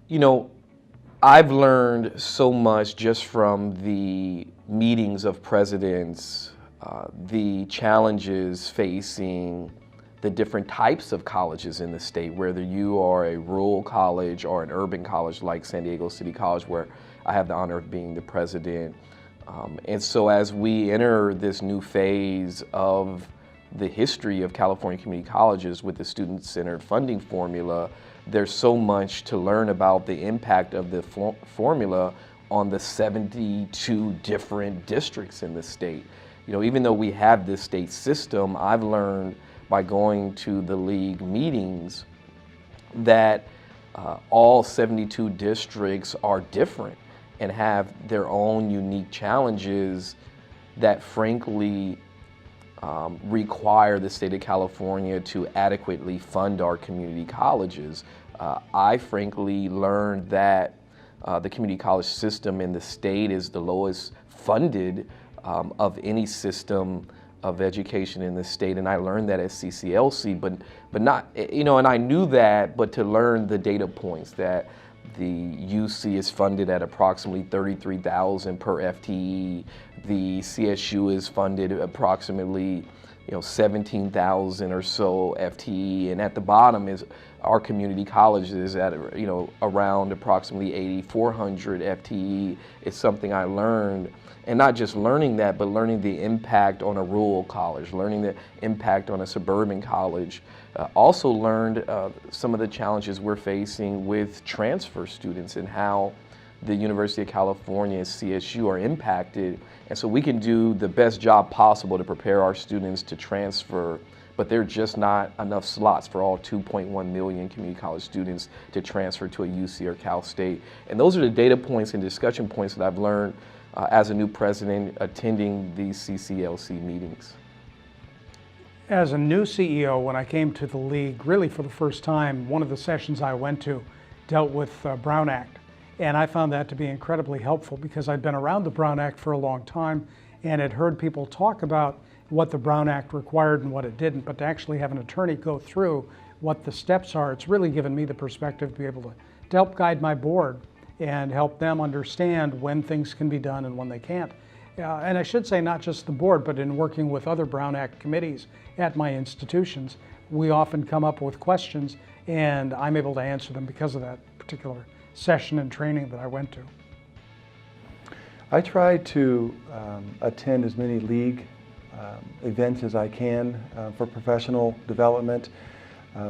You know, I've learned so much just from the meetings of presidents, the challenges facing the different types of colleges in the state, whether you are a rural college or an urban college like San Diego City College, where I have the honor of being the president. And so as we enter this new phase of the history of California community colleges with the student-centered funding formula, there's so much to learn about the impact of the formula on the 72 different districts in the state. You know, even though we have this state system, I've learned by going to the league meetings that all 72 districts are different and have their own unique challenges that frankly require the state of California to adequately fund our community colleges. I frankly learned that the community college system in the state is the lowest funded of any system of education in the state, and I learned that at CCLC, but not, you know, and I knew that, but to learn the data points that the UC is funded at approximately $33,000 per FTE. The CSU is funded approximately, 17,000 or so FTE, and at the bottom is our community colleges at, around approximately 8,400 FTE. It's something I learned, and not just learning that, but learning the impact on a rural college, learning the impact on a suburban college. Also learned some of the challenges we're facing with transfer students and how the University of California and CSU are impacted. And so we can do the best job possible to prepare our students to transfer, but there are just not enough slots for all 2.1 million community college students to transfer to a UC or Cal State. And those are the data points and discussion points that I've learned as a new president attending these CCLC meetings. As a new CEO, when I came to the league, really for the first time, one of the sessions I went to dealt with Brown Act. And I found that to be incredibly helpful because I'd been around the Brown Act for a long time and had heard people talk about what the Brown Act required and what it didn't, but to actually have an attorney go through what the steps are, it's really given me the perspective to be able to help guide my board and help them understand when things can be done and when they can't. And I should say not just the board, but in working with other Brown Act committees at my institutions, we often come up with questions and I'm able to answer them because of that particular session and training that I went to. I try to attend as many league events as I can for professional development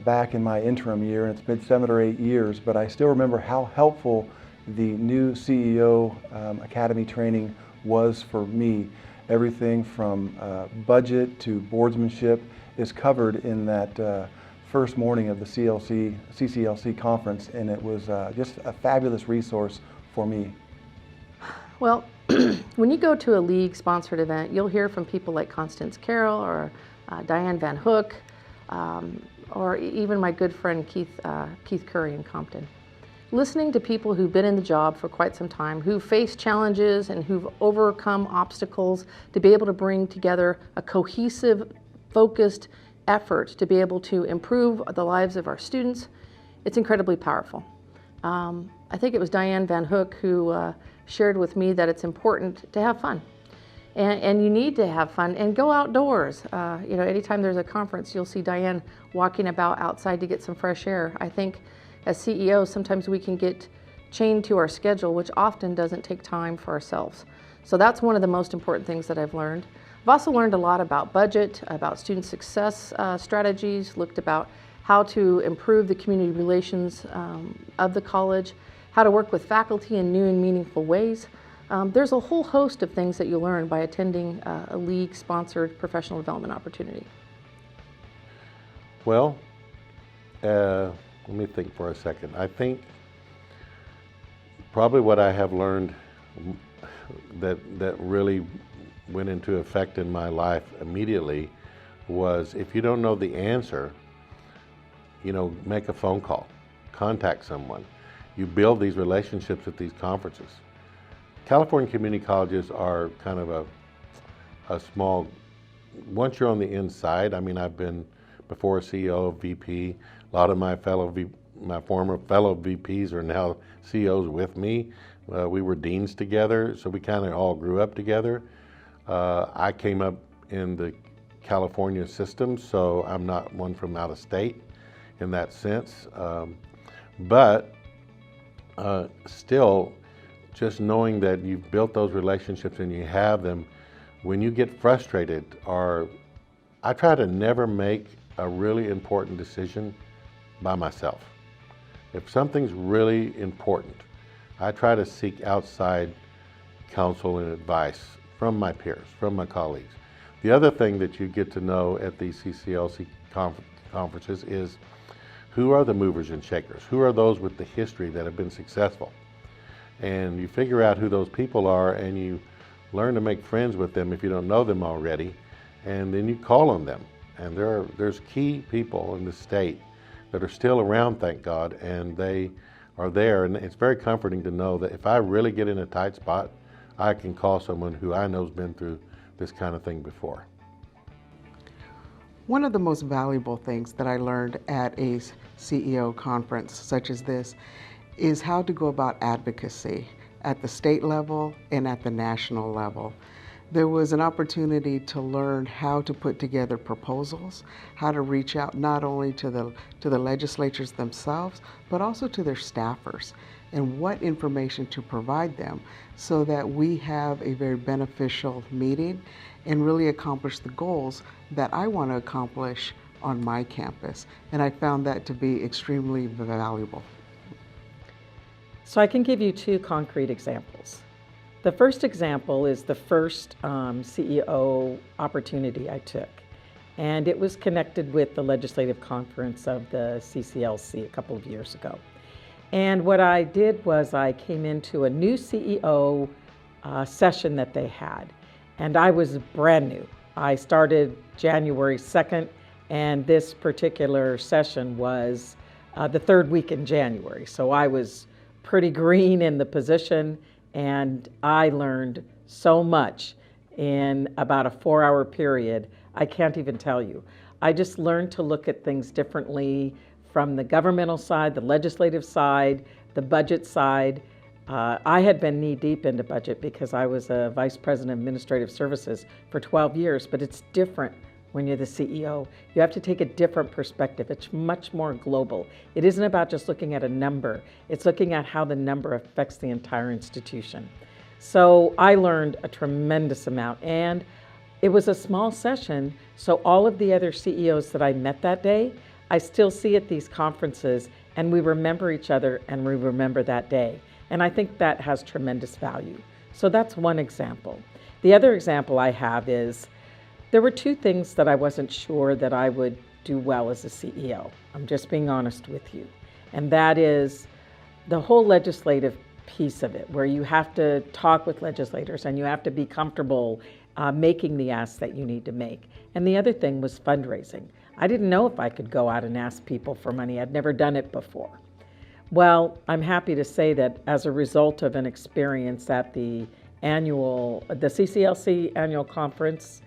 back in my interim year, and it's been 7 or 8 years, but I still remember how helpful the new CEO Academy training was for me. Everything from budget to boardsmanship is covered in that first morning of the CCLC conference, and it was just a fabulous resource for me. Well, when you go to a league-sponsored event, you'll hear from people like Carole or Diane Van Hook, or even my good friend Keith Curry in Compton. Listening to people who've been in the job for quite some time, who've faced challenges and who've overcome obstacles to be able to bring together a cohesive, focused effort to be able to improve the lives of our students, it's incredibly powerful. I think it was Diane Van Hook who shared with me that it's important to have fun. And you need to have fun and go outdoors. Anytime there's a conference, you'll see Diane walking about outside to get some fresh air. I think as CEOs, sometimes we can get chained to our schedule, which often doesn't take time for ourselves. So that's one of the most important things that I've learned. I've also learned a lot about budget, about student success strategies, looked about how to improve the community relations of the college, how to work with faculty in new and meaningful ways. There's a whole host of things that you learn by attending a league-sponsored professional development opportunity. Well, let me think for a second. I think probably what I have learned that really went into effect in my life immediately was if you don't know the answer, make a phone call, contact someone. You build these relationships at these conferences. California community colleges are kind of a small, once you're on the inside, I've been before CEO, VP, a lot of my fellow my former fellow VPs are now CEOs with me. We were deans together, so we kind of all grew up together. I came up in the California system, so I'm not one from out of state in that sense. But still, just knowing that you've built those relationships and you have them, when you get frustrated, or I try to never make a really important decision by myself. If something's really important, I try to seek outside counsel and advice from my peers, from my colleagues. The other thing that you get to know at these CCLC conferences is who are the movers and shakers? Who are those with the history that have been successful? And you figure out who those people are, and you learn to make friends with them if you don't know them already, and then you call on them. And there's key people in the state that are still around, thank God, and they are there. And it's very comforting to know that if I really get in a tight spot, I can call someone who I know has been through this kind of thing before. One of the most valuable things that I learned at a CEO conference such as this is how to go about advocacy at the state level and at the national level. There was an opportunity to learn how to put together proposals, how to reach out not only to the legislatures themselves, but also to their staffers, and what information to provide them so that we have a very beneficial meeting and really accomplish the goals that I want to accomplish on my campus. And I found that to be extremely valuable. So I can give you two concrete examples. The first example is the first CEO opportunity I took, and it was connected with the legislative conference of the CCLC a couple of years ago. And what I did was I came into a new CEO session that they had, and I was brand new. I started January 2nd, and this particular session was the third week in January. So I was pretty green in the position, and I learned so much in about a 4-hour period. I can't even tell you. I just learned to look at things differently from the governmental side, the legislative side, the budget side. I had been knee deep into budget because I was a vice president of administrative services for 12 years, but it's different when you're the CEO. You have to take a different perspective. It's much more global. It isn't about just looking at a number. It's looking at how the number affects the entire institution. So I learned a tremendous amount, and it was a small session, so all of the other CEOs that I met that day, I still see at these conferences, and we remember each other and we remember that day. And I think that has tremendous value. So that's one example. The other example I have is there were two things that I wasn't sure that I would do well as a CEO. I'm just being honest with you. And that is the whole legislative piece of it, where you have to talk with legislators and you have to be comfortable making the asks that you need to make. And the other thing was fundraising. I didn't know if I could go out and ask people for money. I'd never done it before. Well, I'm happy to say that as a result of an experience at the CCLC annual conference,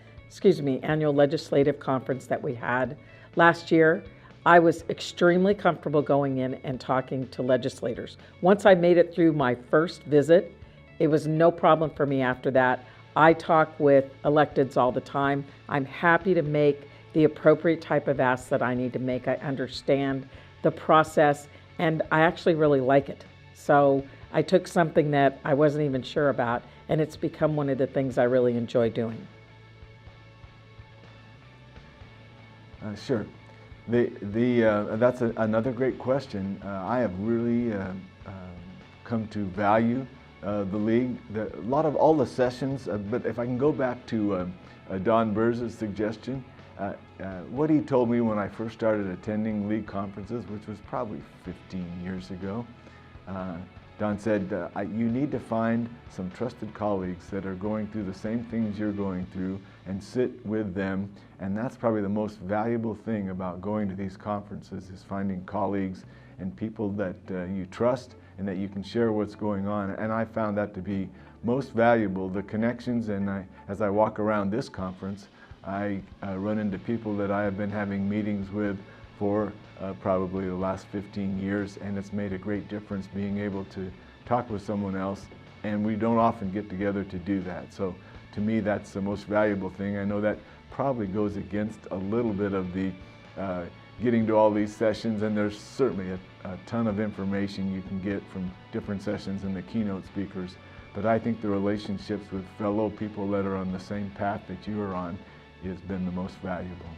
annual legislative conference that we had last year, I was extremely comfortable going in and talking to legislators. Once I made it through my first visit, it was no problem for me after that. I talk with electeds all the time. I'm happy to make the appropriate type of asks that I need to make. I understand the process, and I actually really like it. So I took something that I wasn't even sure about, and it's become one of the things I really enjoy doing. Sure. That's another great question. I have really come to value the league. All the sessions, but if I can go back to Don Burz's suggestion, what he told me when I first started attending league conferences, which was probably 15 years ago, Don said, you need to find some trusted colleagues that are going through the same things you're going through and sit with them. And that's probably the most valuable thing about going to these conferences, is finding colleagues and people that you trust and that you can share what's going on. And I found that to be most valuable, the connections. And as I walk around this conference, I run into people that I have been having meetings with for probably the last 15 years, and it's made a great difference being able to talk with someone else, and we don't often get together to do that. So to me, that's the most valuable thing. I know that probably goes against a little bit of the getting to all these sessions, and there's certainly a ton of information you can get from different sessions and the keynote speakers, but I think the relationships with fellow people that are on the same path that you are on has been the most valuable.